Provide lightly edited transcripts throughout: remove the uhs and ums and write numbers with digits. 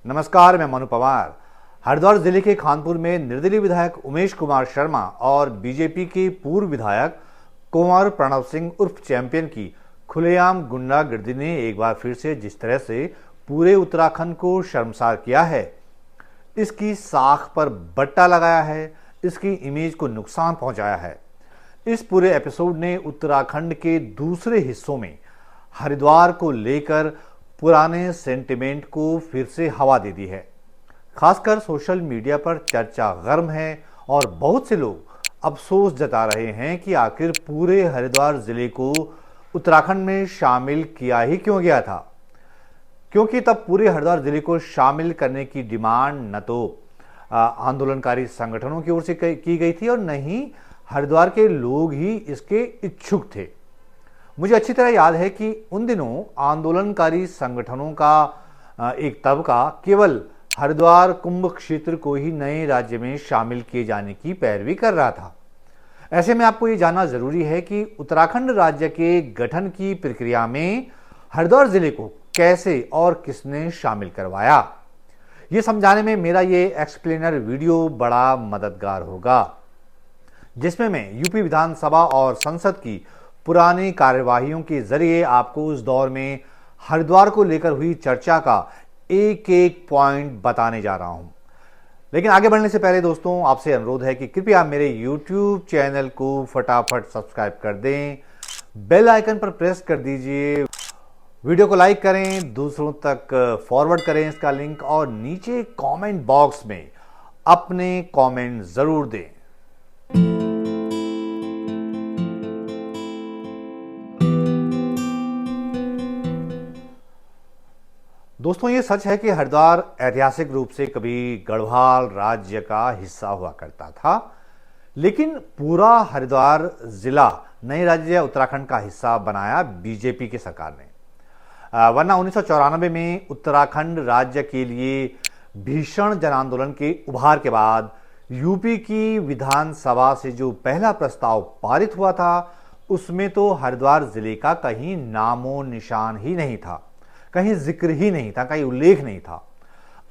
नमस्कार, मैं मनु पवार। हरिद्वार जिले के खानपुर में निर्दलीय विधायक उमेश कुमार शर्मा और बीजेपी के पूर्व विधायक कुंवर प्रणव सिंह उर्फ चैंपियन की खुलेआम गुंडागर्दी ने एक बार फिर से जिस तरह से पूरे उत्तराखंड को शर्मसार किया है, इसकी साख पर बट्टा लगाया है, इसकी इमेज को नुकसान पहुंचाया है। इस पूरे एपिसोड ने उत्तराखंड के दूसरे हिस्सों में हरिद्वार को लेकर पुराने सेंटिमेंट को फिर से हवा दे दी है। खासकर सोशल मीडिया पर चर्चा गर्म है और बहुत से लोग अफसोस जता रहे हैं कि आखिर पूरे हरिद्वार जिले को उत्तराखंड में शामिल किया ही क्यों गया था, क्योंकि तब पूरे हरिद्वार जिले को शामिल करने की डिमांड न तो आंदोलनकारी संगठनों की ओर से की गई थी और न ही हरिद्वार के लोग ही इसके इच्छुक थे। मुझे अच्छी तरह याद है कि उन दिनों आंदोलनकारी संगठनों का एक तबका केवल हरिद्वार कुंभ क्षेत्र को ही नए राज्य में शामिल किए जाने की पैरवी कर रहा था। ऐसे में आपको ये जानना जरूरी है कि उत्तराखंड राज्य के गठन की प्रक्रिया में हरिद्वार जिले को कैसे और किसने शामिल करवाया। ये समझाने में मेरा ये एक्सप्लेनर वीडियो बड़ा मददगार होगा, जिसमें मैं यूपी विधानसभा और संसद की पुरानी कार्यवाहियों के जरिए आपको उस दौर में हरिद्वार को लेकर हुई चर्चा का एक एक पॉइंट बताने जा रहा हूं। लेकिन आगे बढ़ने से पहले दोस्तों, आपसे अनुरोध है कि कृपया मेरे YouTube चैनल को फटाफट सब्सक्राइब कर दें, बेल आइकन पर प्रेस कर दीजिए, वीडियो को लाइक करें, दूसरों तक फॉरवर्ड करें इसका लिंक और नीचे कमेंट बॉक्स में अपने कमेंट जरूर दें। दोस्तों, ये सच है कि हरिद्वार ऐतिहासिक रूप से कभी गढ़वाल राज्य का हिस्सा हुआ करता था, लेकिन पूरा हरिद्वार जिला नए राज्य उत्तराखंड का हिस्सा बनाया बीजेपी की सरकार ने। वरना 1994 में उत्तराखंड राज्य के लिए भीषण जन आंदोलन के उभार के बाद यूपी की विधानसभा से जो पहला प्रस्ताव पारित हुआ था, उसमें तो हरिद्वार जिले का कहीं नामो निशान ही नहीं था, कहीं जिक्र ही नहीं था, कहीं उल्लेख नहीं था।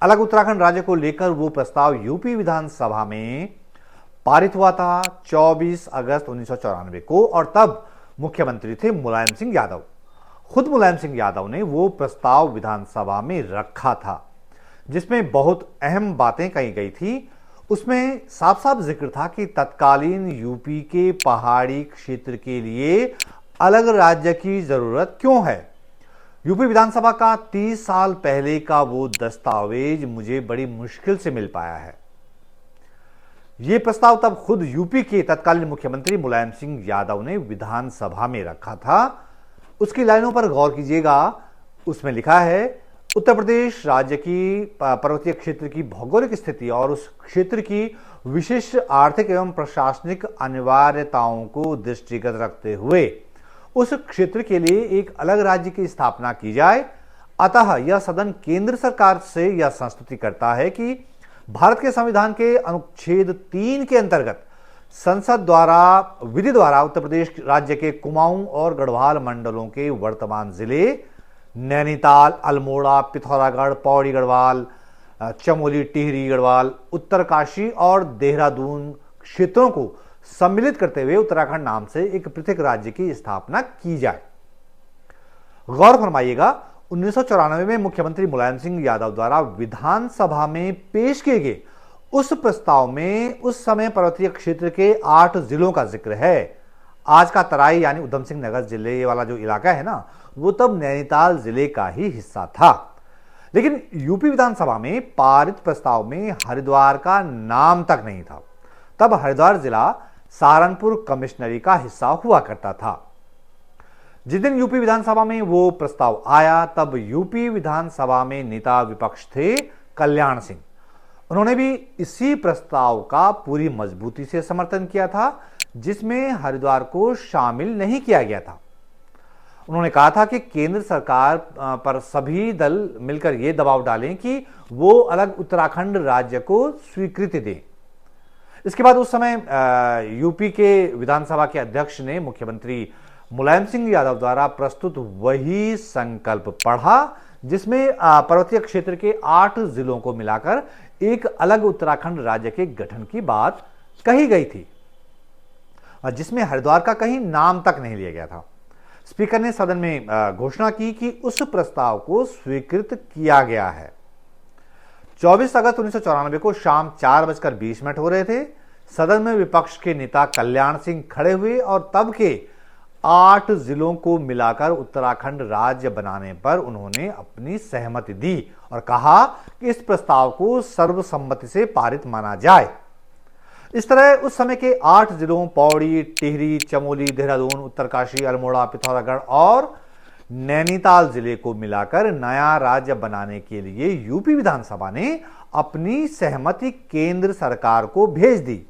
अलग उत्तराखंड राज्य को लेकर वो प्रस्ताव यूपी विधानसभा में पारित हुआ था 24 अगस्त 1994 को, और तब मुख्यमंत्री थे मुलायम सिंह यादव। खुद मुलायम सिंह यादव ने वो प्रस्ताव विधानसभा में रखा था, जिसमें बहुत अहम बातें कही गई थी। उसमें साफ साफ जिक्र था कि तत्कालीन यूपी के पहाड़ी क्षेत्र के लिए अलग राज्य की जरूरत क्यों है। यूपी विधानसभा का 30 साल पहले का वो दस्तावेज मुझे बड़ी मुश्किल से मिल पाया है। यह प्रस्ताव तब खुद यूपी के तत्कालीन मुख्यमंत्री मुलायम सिंह यादव ने विधानसभा में रखा था। उसकी लाइनों पर गौर कीजिएगा। उसमें लिखा है, उत्तर प्रदेश राज्य की पर्वतीय क्षेत्र की भौगोलिक स्थिति और उस क्षेत्र की विशिष्ट आर्थिक एवं प्रशासनिक अनिवार्यताओं को दृष्टिगत रखते हुए उस क्षेत्र के लिए एक अलग राज्य की स्थापना की जाए। अतः यह सदन केंद्र सरकार से यह संस्तुति करता है कि भारत के संविधान के अनुच्छेद 3 के अंतर्गत संसद द्वारा विधि द्वारा उत्तर प्रदेश राज्य के कुमाऊं और गढ़वाल मंडलों के वर्तमान जिले नैनीताल, अल्मोड़ा, पिथौरागढ़, पौड़ी गढ़वाल, चमोली, टिहरी गढ़वाल, उत्तरकाशी और देहरादून क्षेत्रों को सम्मिलित करते हुए उत्तराखंड नाम से एक पृथक राज्य की स्थापना की जाए। गौर फरमाइएगा, 1994 में मुख्यमंत्री मुलायम सिंह यादव द्वारा विधानसभा में पेश किए गए उस प्रस्ताव में उस समय पर्वतीय क्षेत्र के 8 जिलों का जिक्र है। आज का तराई यानी उधम सिंह नगर जिले वाला जो इलाका है ना, वो तब नैनीताल जिले का ही हिस्सा था। लेकिन यूपी विधानसभा में पारित प्रस्ताव में हरिद्वार का नाम तक नहीं था। तब हरिद्वार जिला सहारनपुर कमिश्नरी का हिस्सा हुआ करता था। जिस दिन यूपी विधानसभा में वो प्रस्ताव आया, तब यूपी विधानसभा में नेता विपक्ष थे कल्याण सिंह। उन्होंने भी इसी प्रस्ताव का पूरी मजबूती से समर्थन किया था, जिसमें हरिद्वार को शामिल नहीं किया गया था। उन्होंने कहा था कि केंद्र सरकार पर सभी दल मिलकर यह दबाव डालें कि वो अलग उत्तराखंड राज्य को स्वीकृति दें। इसके बाद उस समय यूपी के विधानसभा के अध्यक्ष ने मुख्यमंत्री मुलायम सिंह यादव द्वारा प्रस्तुत वही संकल्प पढ़ा जिसमें पर्वतीय क्षेत्र के 8 जिलों को मिलाकर एक अलग उत्तराखंड राज्य के गठन की बात कही गई थी, जिसमें हरिद्वार का कहीं नाम तक नहीं लिया गया था। स्पीकर ने सदन में घोषणा की कि उस प्रस्ताव को स्वीकृत किया गया है। 24 अगस्त 1994 को शाम 4:20 हो रहे थे। सदन में विपक्ष के नेता कल्याण सिंह खड़े हुए और तब के 8 जिलों को मिलाकर उत्तराखंड राज्य बनाने पर उन्होंने अपनी सहमति दी और कहा कि इस प्रस्ताव को सर्वसम्मति से पारित माना जाए। इस तरह उस समय के 8 जिलों पौड़ी, टिहरी, चमोली, देहरादून, उत्तरकाशी, अल्मोड़ा, पिथौरागढ़ और नैनीताल जिले को मिलाकर नया राज्य बनाने के लिए यूपी विधानसभा ने अपनी सहमति केंद्र सरकार को भेज दी।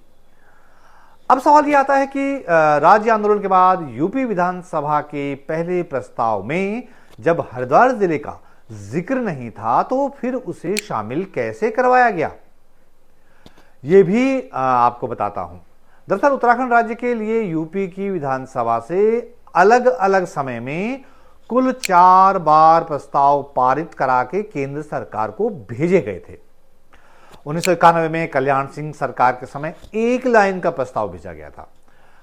अब सवाल यह आता है कि राज्य आंदोलन के बाद यूपी विधानसभा के पहले प्रस्ताव में जब हरिद्वार जिले का जिक्र नहीं था तो फिर उसे शामिल कैसे करवाया गया, यह भी आपको बताता हूं। दरअसल उत्तराखंड राज्य के लिए यूपी की विधानसभा से अलग अलग समय में कुल 4 बार प्रस्ताव पारित करा के केंद्र सरकार को भेजे गए थे। 1991 में कल्याण सिंह सरकार के समय 1 लाइन का प्रस्ताव भेजा गया था।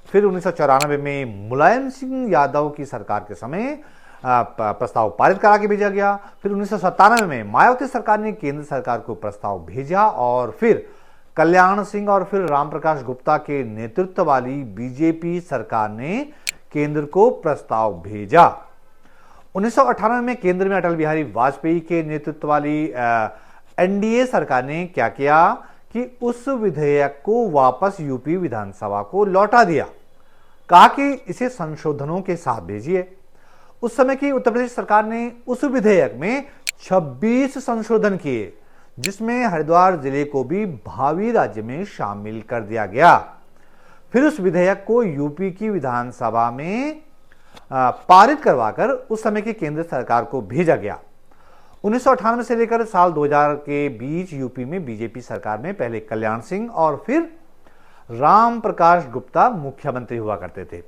फिर 1994 में मुलायम सिंह यादव की सरकार के समय प्रस्ताव पारित करा के भेजा गया। फिर 1997 में मायावती सरकार ने केंद्र सरकार को प्रस्ताव भेजा और फिर कल्याण सिंह और फिर रामप्रकाश गुप्ता के नेतृत्व वाली बीजेपी सरकार ने केंद्र को प्रस्ताव भेजा। 1998 में केंद्र में अटल बिहारी वाजपेयी के नेतृत्व वाली एनडीए सरकार ने क्या किया कि उस विधेयक को वापस यूपी विधानसभा को लौटा दिया, कहा कि इसे संशोधनों के साथ भेजिए। उस समय की उत्तर प्रदेश सरकार ने उस विधेयक में 26 संशोधन किए, जिसमें हरिद्वार जिले को भी भावी राज्य में शामिल कर दिया गया। फिर उस विधेयक को यूपी की विधानसभा में पारित करवाकर उस समय की केंद्र सरकार को भेजा गया। 1998 से लेकर साल 2000 के बीच यूपी में बीजेपी सरकार में पहले कल्याण सिंह और फिर राम प्रकाश गुप्ता मुख्यमंत्री हुआ करते थे।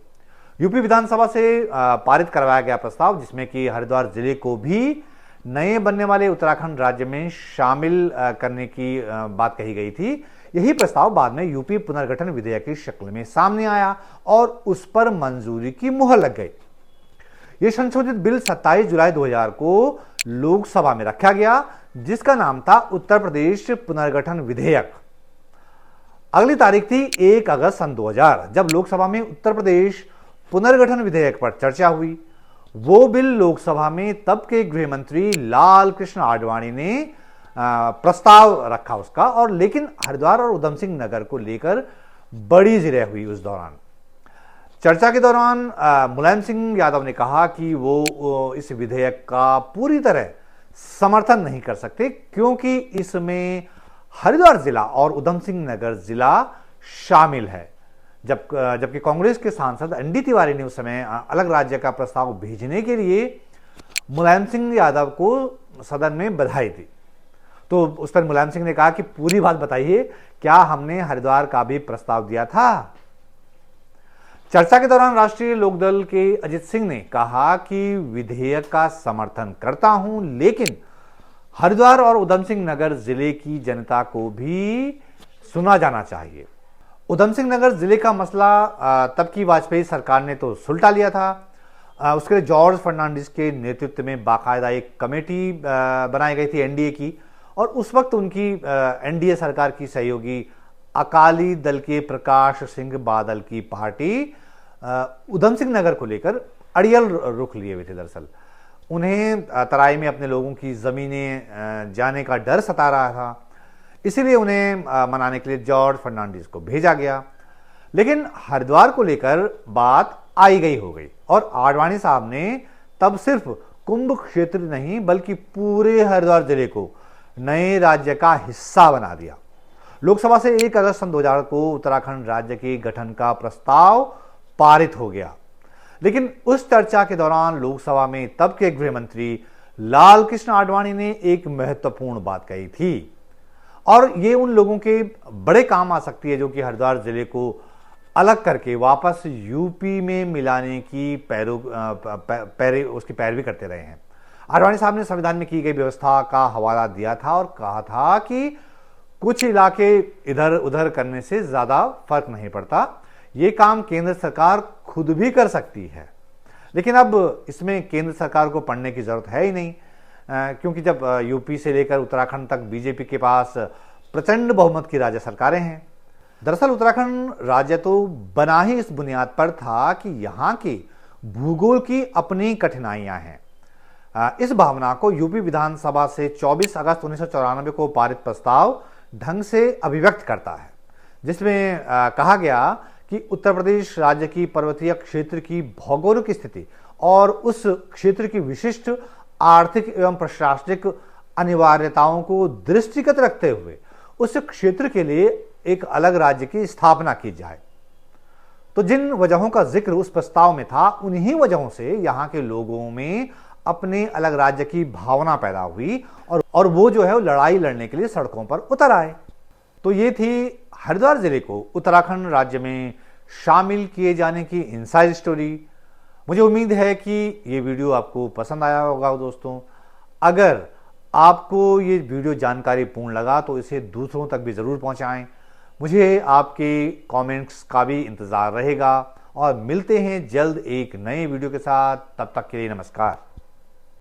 यूपी विधानसभा से पारित करवाया गया प्रस्ताव, जिसमें कि हरिद्वार जिले को भी नए बनने वाले उत्तराखंड राज्य में शामिल करने की बात कही गई थी। यही प्रस्ताव बाद में यूपी पुनर्गठन विधेयक की शक्ल में सामने आया और उस पर मंजूरी की मुहर लग गई। यह संशोधित बिल 27 जुलाई 2000 को लोकसभा में रखा गया, जिसका नाम था उत्तर प्रदेश पुनर्गठन विधेयक। अगली तारीख थी 1 अगस्त सन 2000, जब लोकसभा में उत्तर प्रदेश पुनर्गठन विधेयक पर चर्चा हुई। वो बिल लोकसभा में तब के गृह मंत्री लाल कृष्ण आडवाणी ने प्रस्ताव रखा उसका, और लेकिन हरिद्वार और उधम सिंह नगर को लेकर बड़ी जिरह हुई। उस दौरान चर्चा के दौरान मुलायम सिंह यादव ने कहा कि वो इस विधेयक का पूरी तरह समर्थन नहीं कर सकते, क्योंकि इसमें हरिद्वार जिला और उधम सिंह नगर जिला शामिल है। जबकि कांग्रेस के सांसद एनडी तिवारी ने उस समय अलग राज्य का प्रस्ताव भेजने के लिए मुलायम सिंह यादव को सदन में बधाई दी। तो उस पर मुलायम सिंह ने कहा कि पूरी बात बताइए, क्या हमने हरिद्वार का भी प्रस्ताव दिया था? चर्चा के दौरान राष्ट्रीय लोकदल के अजित सिंह ने कहा कि विधेयक का समर्थन करता हूं, लेकिन हरिद्वार और उधम सिंह नगर जिले की जनता को भी सुना जाना चाहिए। उधम सिंह नगर जिले का मसला तब की वाजपेयी सरकार ने तो सुलटा लिया था। उसके लिए जॉर्ज फर्नांडिस के नेतृत्व में बाकायदा एक कमेटी बनाई गई थी एनडीए की, और उस वक्त उनकी एनडीए सरकार की सहयोगी अकाली दल के प्रकाश सिंह बादल की पार्टी उधम सिंह नगर को लेकर अड़ियल रुख लिए हुए थे। दरअसल उन्हें तराई में अपने लोगों की जमीनें जाने का डर सता रहा था, इसीलिए उन्हें मनाने के लिए जॉर्ज फर्नांडिस को भेजा गया। लेकिन हरिद्वार को लेकर बात आई गई हो गई, और आडवाणी साहब ने तब सिर्फ कुंभ क्षेत्र नहीं बल्कि पूरे हरिद्वार जिले को नए राज्य का हिस्सा बना दिया। लोकसभा से 1 अगस्त सन 2000 को उत्तराखंड राज्य के गठन का प्रस्ताव पारित हो गया। लेकिन उस चर्चा के दौरान लोकसभा में तब के गृह मंत्री लाल कृष्ण आडवाणी ने एक महत्वपूर्ण बात कही थी, और ये उन लोगों के बड़े काम आ सकती है जो कि हरिद्वार जिले को अलग करके वापस यूपी में मिलाने की उसकी पैरवी करते रहे हैं। आडवाणी साहब ने संविधान में की गई व्यवस्था का हवाला दिया था और कहा था कि कुछ इलाके इधर उधर करने से ज्यादा फर्क नहीं पड़ता, ये काम केंद्र सरकार खुद भी कर सकती है। लेकिन अब इसमें केंद्र सरकार को पढ़ने की जरूरत है ही नहीं, क्योंकि जब यूपी से लेकर उत्तराखंड तक बीजेपी के पास प्रचंड बहुमत की राज्य सरकारें हैं। दरअसल उत्तराखंड राज्य तो बना ही इस बुनियाद पर था कि यहाँ की भूगोल की अपनी कठिनाइयां हैं। इस भावना को यूपी विधानसभा से 24 अगस्त 1994 को पारित प्रस्ताव ढंग से अभिव्यक्त करता है, जिसमें कहा गया कि उत्तर प्रदेश राज्य की पर्वतीय क्षेत्र की भौगोलिक स्थिति और उस क्षेत्र की विशिष्ट आर्थिक एवं प्रशासनिक अनिवार्यताओं को दृष्टिगत रखते हुए उस क्षेत्र के लिए एक अलग राज्य की स्थापना की जाए। तो जिन वजहों का जिक्र उस प्रस्ताव में था, उन्हीं वजहों से यहां के लोगों में अपने अलग राज्य की भावना पैदा हुई और वो जो है वो लड़ाई लड़ने के लिए सड़कों पर उतर आए। तो ये थी हरिद्वार जिले को उत्तराखंड राज्य में शामिल किए जाने की इनसाइड स्टोरी। मुझे उम्मीद है कि ये वीडियो आपको पसंद आया होगा दोस्तों। अगर आपको ये वीडियो जानकारी पूर्ण लगा तो इसे दूसरों तक भी जरूर पहुंचाएं। मुझे आपके कमेंट्स का भी इंतजार रहेगा और मिलते हैं जल्द एक नए वीडियो के साथ। तब तक के लिए नमस्कार।